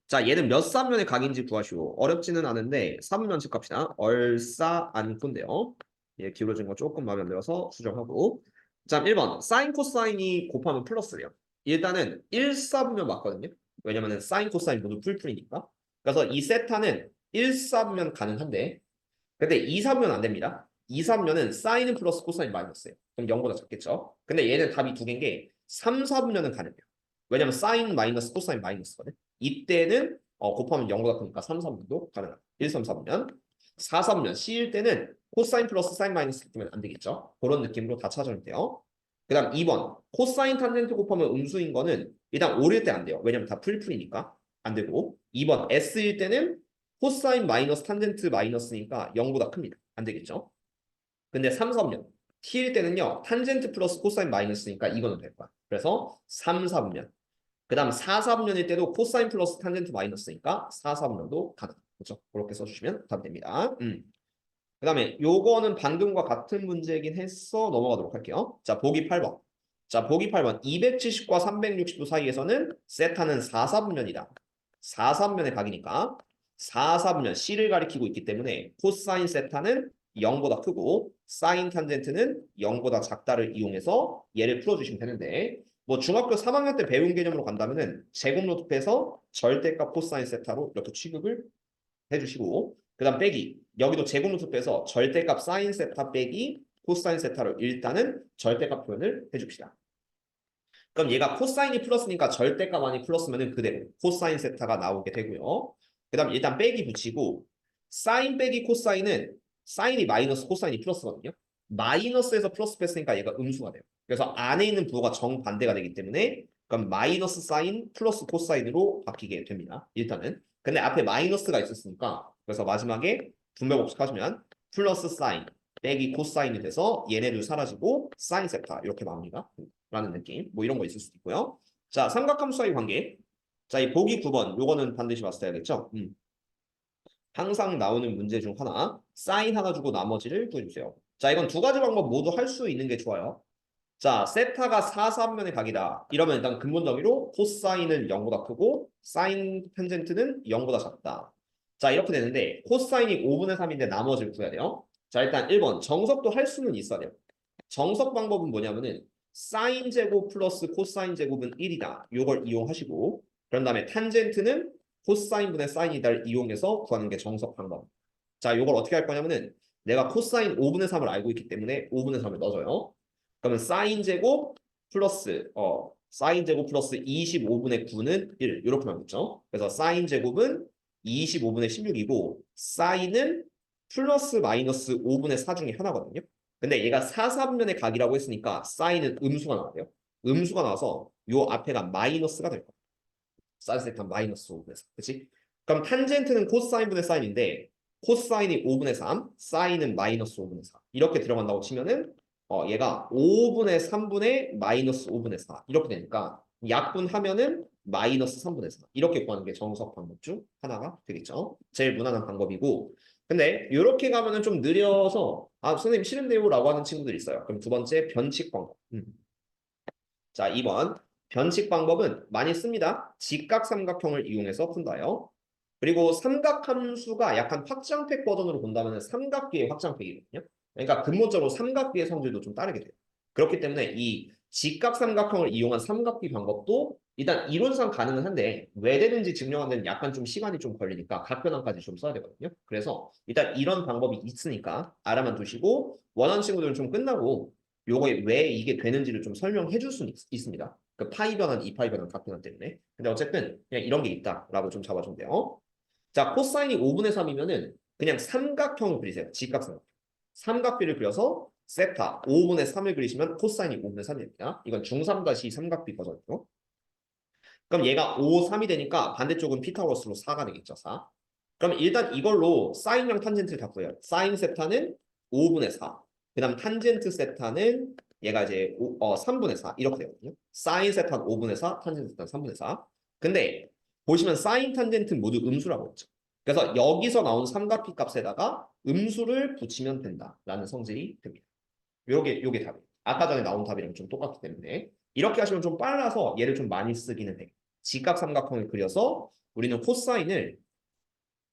자 얘는 몇 사면의 각인지 구하시오. 어렵지는 않은데 3면 칠갑시다. 얼싸안꾼데요. 얘 기울어진 거 조금 마음에 안 들어서 수정하고 자 1번 사인 코사인이 곱하면 플러스래요. 일단은 1, 4분면 맞거든요. 왜냐면은 사인 코사인 모두 풀풀이니까. 그래서 이 세타는 1, 4분면 가능한데 근데 2, 3면 안 됩니다. 2, 3면은 사인은 플러스 코사인 마이너스예요. 그럼 0보다 작겠죠. 근데 얘는 답이 두 개인 게 3, 4분면은 가능해요. 왜냐면 사인 마이너스 코사인 마이너스거든. 이때는 곱하면 0보다 크니까 3, 3분도 가능합니다. 1, 3, 4분면 4, 3면 C일 때는 코사인 플러스 사인 마이너스 끼면 안 되겠죠. 그런 느낌으로 다 찾아주면 돼요. 그 다음 2번 코사인 탄젠트 곱하면 음수인 거는 일단 5일 때 안 돼요. 왜냐면 다 풀풀이니까 안 되고 2번 S일 때는 코사인 마이너스 탄젠트 마이너스니까 0보다 큽니다. 안 되겠죠? 근데 3, 4면 T일 때는요. 탄젠트 플러스 코사인 마이너스니까 이거는 될 거야. 그래서 3, 4면 그 다음 4, 4분면일 때도 코사인 플러스 탄젠트 마이너스니까 4, 4분면도 가능. 그렇죠? 그렇게 써주시면 답이 됩니다. 그 다음에 요거는 방금과 같은 문제이긴 했어. 넘어가도록 할게요. 자, 보기 8번. 자, 보기 8번. 270과 360도 사이에서는 세타는 4, 4분면이다. 4, 3면의 각이니까 4, 4분면 C를 가리키고 있기 때문에 코사인 세타는 0보다 크고 사인 탄젠트는 0보다 작다를 이용해서 얘를 풀어주시면 되는데 뭐 중학교 3학년 때 배운 개념으로 간다면은 제곱 루트에서 절대값 코사인 세타로 이렇게 취급을 해주시고 그 다음 빼기 여기도 제곱 루트 빼서 절대값 사인 세타 빼기 코사인 세타로 일단은 절대값 표현을 해줍시다. 그럼 얘가 코사인이 플러스니까 절대값 아니 플러스면은 그대로 코사인 세타가 나오게 되고요. 그 다음 일단 빼기 붙이고 사인 빼기 코사인은 사인이 마이너스 코사인이 플러스거든요. 마이너스에서 플러스 뺐으니까 얘가 음수가 돼요. 그래서 안에 있는 부호가 정반대가 되기 때문에 그럼 마이너스 사인 플러스 코사인으로 바뀌게 됩니다. 일단은. 근데 앞에 마이너스가 있었으니까 그래서 마지막에 분배 법칙하시면 플러스 사인 빼기 코사인이 돼서 얘네들 사라지고 사인 세타 이렇게 나옵니다. 라는 느낌. 뭐 이런 거 있을 수도 있고요. 자, 삼각함수 사이 관계. 자, 이 보기 9번 요거는 반드시 마스터해야겠죠? 항상 나오는 문제 중 하나. 사인 하나 주고 나머지를 구해주세요. 자, 이건 두 가지 방법 모두 할 수 있는 게 좋아요. 자, 세타가 4, 3면의 각이다. 이러면 일단 근본적으로 코사인은 0보다 크고 사인 탄젠트는 0보다 작다. 자, 이렇게 되는데 코사인이 5분의 3인데 나머지를 구해야 돼요. 자, 일단 1번 정석도 할 수는 있어야 돼요. 정석 방법은 뭐냐면은 사인 제곱 플러스 코사인 제곱은 1이다. 요걸 이용하시고 그런 다음에 탄젠트는 코사인분의 사인이다를 이용해서 구하는 게 정석 방법. 자, 요걸 어떻게 할 거냐면은 내가 코사인 5분의 3을 알고 있기 때문에 5분의 3을 넣어줘요. 그러면 사인 제곱 플러스 사인 제곱 플러스 25분의 9는 1 이렇게 나오겠죠. 그래서 사인 제곱은 25분의 16이고 사인은 플러스 마이너스 5분의 4 중에 하나거든요. 근데 얘가 4, 3면의 각이라고 했으니까 사인은 음수가 나와요. 음수가 나와서 요 앞에가 마이너스가 될 거예요. 사인 세타 마이너스 5분의 4. 그치? 그럼 탄젠트는 코사인분의 사인인데 코사인이 5분의 3, 사인은 마이너스 5분의 4. 이렇게 들어간다고 치면은 얘가 5분의 3분의 마이너스 5분의 4 이렇게 되니까 약분하면은 마이너스 3분의 4 이렇게 구하는 게 정석 방법 중 하나가 되겠죠. 제일 무난한 방법이고 근데 이렇게 가면은 좀 느려서 아 선생님 싫은데요 라고 하는 친구들이 있어요. 그럼 두 번째 변칙 방법. 자 2번 변칙 방법은 많이 씁니다. 직각삼각형을 이용해서 푼다요. 그리고 삼각함수가 약간 확장팩 버전으로 본다면 삼각비의 확장팩이거든요. 그러니까 근본적으로 삼각비의 성질도 좀 따르게 돼요. 그렇기 때문에 이 직각삼각형을 이용한 삼각비 방법도 일단 이론상 가능은 한데 왜 되는지 증명하는 데는 약간 좀 시간이 좀 걸리니까 각변환까지 좀 써야 되거든요. 그래서 일단 이런 방법이 있으니까 알아만 두시고 원하는 친구들은 좀 끝나고 요거에 왜 이게 되는지를 좀 설명해 줄 수는 있습니다. 그 파이 변환, 이파이 변환, 각변환 때문에. 근데 어쨌든 그냥 이런 게 있다라고 좀 잡아주면 돼요. 자, 코사인이 5분의 3이면은 그냥 삼각형을 그리세요. 직각삼각형. 삼각비를 그려서 세타 5분의 3을 그리시면 코사인이 5분의 3입니다. 이건 중3 삼각비 버전이고. 그럼 얘가 5, 3이 되니까 반대쪽은 피타고라스로 4가 되겠죠. 4. 그럼 일단 이걸로 사인이랑 탄젠트를 다 구해요. 사인 세타는 5분의 4. 그 다음 탄젠트 세타는 얘가 이제 3분의 4 이렇게 되거든요. 사인 세타는 5분의 4, 탄젠트 세타는 3분의 4. 근데 보시면 사인 탄젠트는 모두 음수라고 했죠. 그래서 여기서 나온 삼각비 값에다가 음수를 붙이면 된다라는 성질이 됩니다. 요게 답이에요. 아까 전에 나온 답이랑 좀 똑같기 때문에 이렇게 하시면 좀 빨라서 얘를 좀 많이 쓰기는 해요. 직각삼각형을 그려서 우리는 코사인을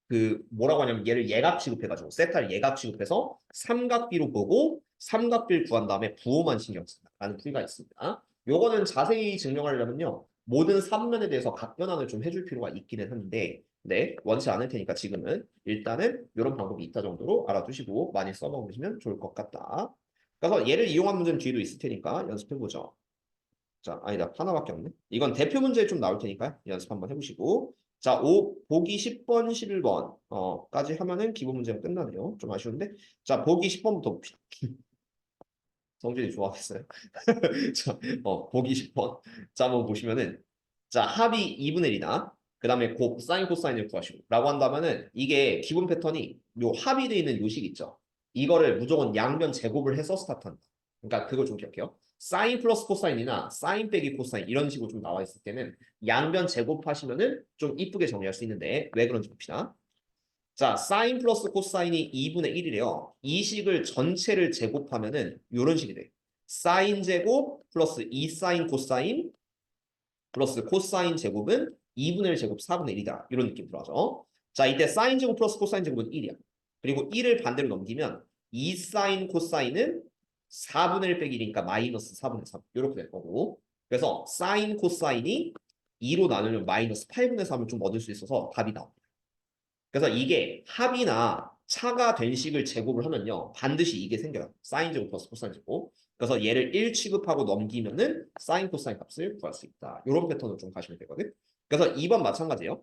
그 뭐라고 하냐면 얘를 예각 취급해가지고 세타를 예각 취급해서 삼각비로 보고 삼각비를 구한 다음에 부호만 신경 쓴다라는 풀이가 있습니다. 요거는 자세히 증명하려면요 모든 3면에 대해서 각변환을 좀 해줄 필요가 있기는 한데 네 원치 않을 테니까 지금은 일단은 이런 방법이 있다 정도로 알아두시고 많이 써먹으시면 좋을 것 같다. 그래서 얘를 이용한 문제는 뒤에도 있을 테니까 연습해보죠. 자, 아니다. 하나밖에 없네. 이건 대표 문제에 좀 나올 테니까 연습 한번 해보시고. 자, 보기 10번, 11번 까지 하면은 기본 문제가 끝나네요. 좀 아쉬운데. 자, 보기 10번부터 봅시다. 성질이 좋아하겠어요. 자, 보기 10번. 자, 한번 보시면은 자, 합이 2분의 1이다. 그 다음에 사인 코사인을 구하시고 라고 한다면은 이게 기본 패턴이 요 합이 되어 있는 요식 있죠. 이거를 무조건 양변 제곱을 해서 스타트한다. 그러니까 그걸 좀 기억해요. 사인 플러스 코사인이나 사인 빼기 코사인 이런 식으로 좀 나와 있을 때는 양변 제곱하시면은 좀 이쁘게 정리할 수 있는데 왜 그런지 봅시다. 자, 사인 플러스 코사인이 2분의 1이래요. 이 식을 전체를 제곱하면은 이런 식이 돼. 사인 제곱 플러스 2 사인 코사인 플러스 코사인 제곱은 2분의 1 제곱 4분의 1이다. 이런 느낌 들어가죠. 자, 이때 사인 제곱 플러스 코사인 제곱은 1이야. 그리고 1을 반대로 넘기면 2 사인 코사인은 4분의 1 빼기 1이니까 마이너스 4분의 3 이렇게 될 거고 그래서 사인 코사인이 2로 나누면 마이너스 8분의 3을 좀 얻을 수 있어서 답이 나옵니다. 그래서 이게 합이나 차가 된 식을 제곱을 하면요 반드시 이게 생겨요. 사인 제곱 플러스 코사인 제곱. 그래서 얘를 1 취급하고 넘기면은 사인 코사인 값을 구할 수 있다. 이런 패턴으로 좀 가시면 되거든. 그래서 2번 마찬가지예요.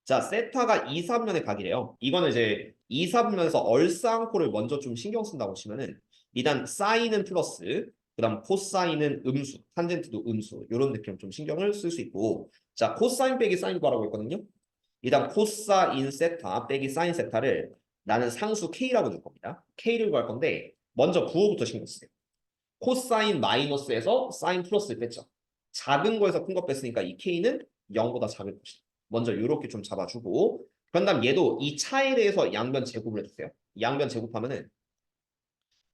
자, 세타가 2, 4분면에 각이래요. 이거는 이제 2, 4분면에서 얼싸안코를 먼저 좀 신경 쓴다고 치면은 일단 사인은 플러스, 그다음 코사인은 음수, 탄젠트도 음수 이런 느낌 좀 신경을 쓸 수 있고 자, 코사인 빼기 사인 구하라고 했거든요. 일단 코사인 세타 빼기 사인 세타를 나는 상수 K라고 줄 겁니다. K를 구할 건데 먼저 부호부터 신경 쓰세요. 코사인 마이너스에서 사인 플러스를 뺐죠. 작은 거에서 큰 거 뺐으니까 이 K는 0보다 작을 것이다. 먼저 이렇게 좀 잡아주고 그런 다음 얘도 이 차에 대해서 양변 제곱을 해주세요. 양변 제곱하면은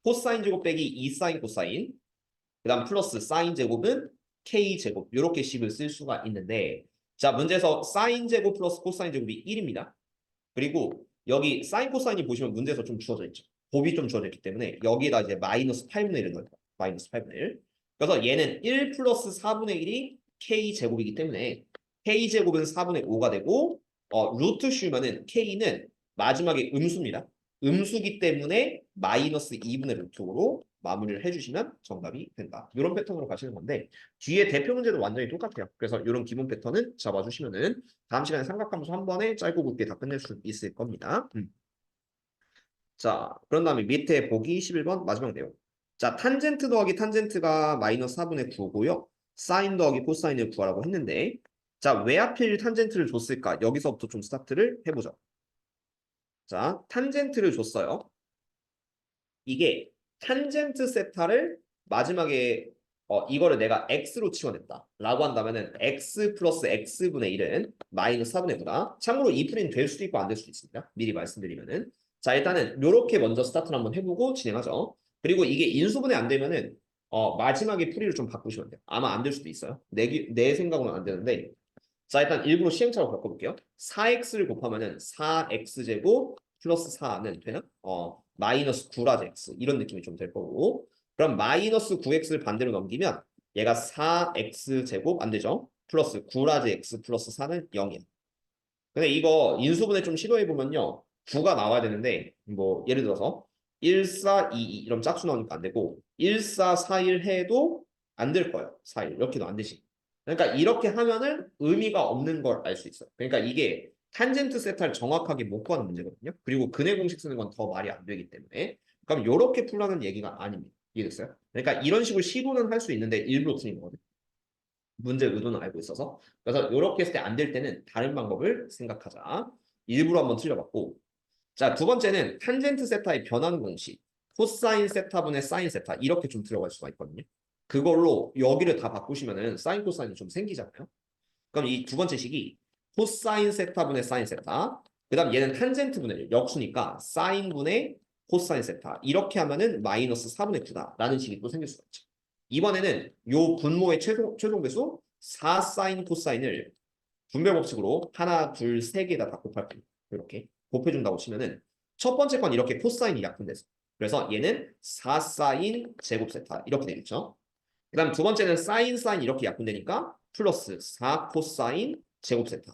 코사인 제곱 빼기 2 사인 코사인 그 다음 플러스 사인 제곱은 K 제곱 이렇게 식을 쓸 수가 있는데 자 문제에서 사인 제곱 플러스 코사인 제곱이 1입니다. 그리고 여기 사인 코사인이 보시면 문제에서 좀 주어져 있죠. 곱이 좀 주어져 있기 때문에 여기에다 이제 마이너스 8분의 1을 넣어요. 마이너스 8분의 1. 그래서 얘는 1 플러스 4분의 1이 K제곱이기 때문에 K제곱은 4분의 5가 되고 루트 씌우면은 K는 마지막에 음수입니다. 음수기 때문에 마이너스 2분의 루트로 마무리를 해주시면 정답이 된다. 이런 패턴으로 가시는 건데 뒤에 대표 문제도 완전히 똑같아요. 그래서 이런 기본 패턴은 잡아주시면은 다음 시간에 삼각함수 한 번에 짧고 굵게 다 끝낼 수 있을 겁니다. 자, 그런 다음에 밑에 보기 11번 마지막 내용. 자, 탄젠트 더하기 탄젠트가 마이너스 4분의 9고요. 사인 더하기 코사인을 구하라고 했는데 자, 왜 하필 탄젠트를 줬을까? 여기서부터 좀 스타트를 해보죠. 자, 탄젠트를 줬어요. 이게 탄젠트 세타를 마지막에 이거를 내가 x로 치환했다 라고 한다면은 x 플러스 x분의 1은 마이너스 4분의 9다. 참고로 이 풀이는 될 수도 있고 안 될 수도 있습니다. 미리 말씀드리면은 자 일단은 요렇게 먼저 스타트를 한번 해보고 진행하죠. 그리고 이게 인수분해 안 되면은 마지막에 풀이를 좀 바꾸시면 돼요. 아마 안 될 수도 있어요. 내 생각으로는 안 되는데 자 일단 일부러 시행착오 바꿔볼게요. 4x를 곱하면은 4x제곱 플러스 4는 되나? 마이너스 9라지 x 이런 느낌이 좀 될 거고 그럼 마이너스 9x를 반대로 넘기면 얘가 4x제곱 안 되죠? 플러스 9라지 x 플러스 4는 0이야. 근데 이거 인수분해 좀 시도해보면요 9가 나와야 되는데 뭐 예를 들어서 1, 4, 2, 2 이런 짝수 나오니까 안 되고 1, 4, 4, 1 해도 안 될 거예요. 4, 1 이렇게도 안 되지. 그러니까 이렇게 하면은 의미가 없는 걸 알 수 있어요. 그러니까 이게 탄젠트 세타를 정확하게 못 구하는 문제거든요. 그리고 근해 공식 쓰는 건 더 말이 안 되기 때문에 그럼 이렇게 풀라는 얘기가 아닙니다. 이해됐어요? 그러니까 이런 식으로 시도는 할 수 있는데 일부러 틀린 거거든요. 문제 의도는 알고 있어서 그래서 이렇게 했을 때 안 될 때는 다른 방법을 생각하자. 일부러 한번 틀려봤고 자, 두 번째는 탄젠트 세타의 변환 공식 코사인 세타분의 사인 세타 이렇게 좀 들어갈 수가 있거든요. 그걸로 여기를 다 바꾸시면은 사인 코사인이 좀 생기잖아요. 그럼 이 두 번째 식이 코사인 세타분의 사인 세타 그 다음 얘는 탄젠트 분의 역수니까 사인분의 코사인 세타 이렇게 하면은 마이너스 4분의 9다 라는 식이 또 생길 수가 있죠. 이번에는 요 분모의 최종 배수 4 사인 코사인을 분배 법칙으로 하나, 둘, 세 개다 다 곱할 거예요. 이렇게 곱해준다고 치면은 첫 번째 건 이렇게 코사인이 약분돼서 그래서 얘는 4 사인 제곱 세타 이렇게 되겠죠. 그 다음 두 번째는 사인 사인 이렇게 약분되니까 플러스 4 코사인 제곱 세타.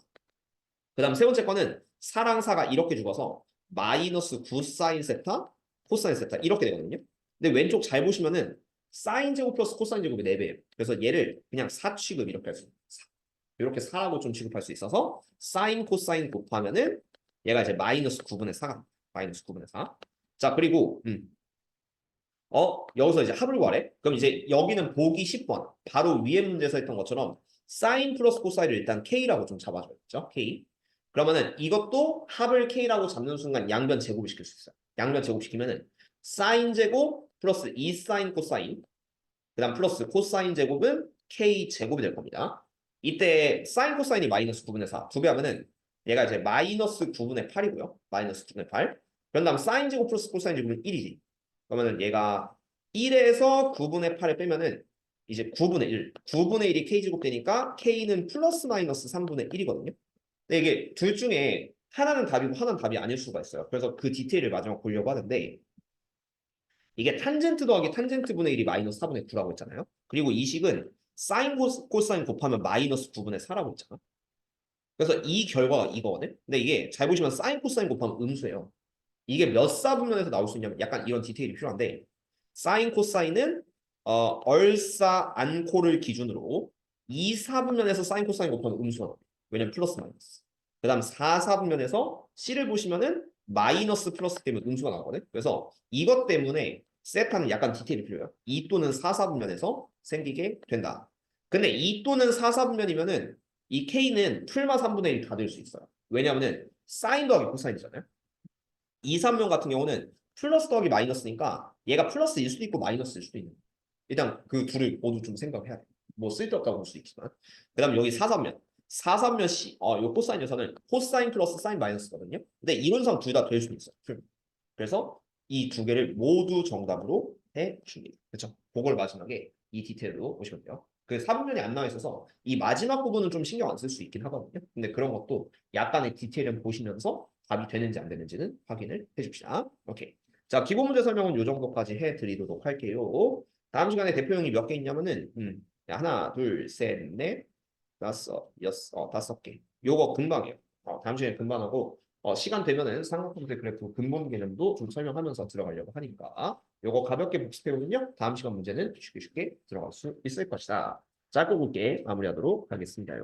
그 다음 세 번째 거는 4랑 4가 이렇게 죽어서 마이너스 9 사인 세타 코사인 세타 이렇게 되거든요. 근데 왼쪽 잘 보시면은 사인 제곱 플러스 코사인 제곱이 4배예요. 그래서 얘를 그냥 4 취급 이렇게 할 수 있어요. 이렇게 4라고 좀 취급할 수 있어서 사인 코사인 곱하면은 얘가 이제 마이너스 9분의 4가 마이너스 9분의 4. 자 그리고 여기서 이제 합을 구하래. 그럼 이제 여기는 보기 10번 바로 위에 문제에서 했던 것처럼 사인 플러스 코사인을 일단 K라고 좀 잡아줘야겠죠. K. 그러면은 이것도 합을 K라고 잡는 순간 양변 제곱을 시킬 수 있어요. 양변 제곱시키면은 사인 제곱 플러스 2 사인 코사인 그 다음 플러스 코사인 제곱은 K 제곱이 될 겁니다. 이때 사인 코사인이 마이너스 9분의 4 두 배 하면은 얘가 이제 마이너스 9분의 8이고요. 마이너스 9분의 8. 그런 다음 사인 제곱 플러스 코사인 제곱은 1이지. 그러면은 얘가 1에서 9분의 8을 빼면은 이제 9분의 1. 9분의 1이 K제곱 되니까 K는 플러스 마이너스 3분의 1이거든요. 근데 이게 둘 중에 하나는 답이고 하나는 답이 아닐 수가 있어요. 그래서 그 디테일을 마지막 보려고 하는데 이게 탄젠트 더하기 탄젠트 분의 1이 마이너스 4분의 9라고 했잖아요. 그리고 이 식은 사인 코사인 곱하면 마이너스 9분의 4라고 했잖아. 그래서 이 결과가 이거거든. 근데 이게 잘 보시면 사인 코사인 곱하면 음수예요. 이게 몇 사분면에서 나올 수 있냐면 약간 이런 디테일이 필요한데 사인 코사인은 얼사 안코를 기준으로 2, 4분면에서 사인 코사인 곱하면 음수가 나와요. 왜냐면 플러스 마이너스. 그 다음 4, 4분면에서 C를 보시면은 마이너스 플러스 때문에 음수가 나오거든. 그래서 이것 때문에 세타는 약간 디테일이 필요해요. 2 또는 4, 4분면에서 생기게 된다. 근데 2 또는 4, 4분면이면은 이 K는 풀마 3분의 1이 다 될 수 있어요. 왜냐하면은 사인 더하기 코사인이잖아요. 2, 3면 같은 경우는 플러스 더하기 마이너스니까 얘가 플러스일 수도 있고 마이너스일 수도 있는 거예요. 일단 그 둘을 모두 좀 생각해야 돼. 뭐 쓸데없다고 볼 수도 있지만. 그 다음 여기 4, 3면. 4, 3면 C, 요 코사인 녀석은 코사인 플러스 사인 마이너스거든요. 근데 이론상 둘 다 될 수도 있어요. 그래서 이 두 개를 모두 정답으로 해줍니다. 그렇죠? 그걸 마지막에 이 디테일로 보시면 돼요. 그 3분면이 안 나와 있어서 이 마지막 부분은 좀 신경 안 쓸 수 있긴 하거든요. 근데 그런 것도 약간의 디테일을 보시면서 답이 되는지 안 되는지는 확인을 해줍시다. 오케이. 자, 기본 문제 설명은 이 정도까지 해드리도록 할게요. 다음 시간에 대표형이 몇 개 있냐면은 하나, 둘, 셋, 넷, 다섯, 여섯, 다섯 개. 요거 금방이에요. 다음 시간에 금방 하고 시간 되면은 삼각형제 그래프 근본 개념도 좀 설명하면서 들어가려고 하니까 요거 가볍게 복습해보면요. 다음 시간 문제는 쉽게 쉽게 들어갈 수 있을 것이다. 짧고 굵게 마무리하도록 하겠습니다.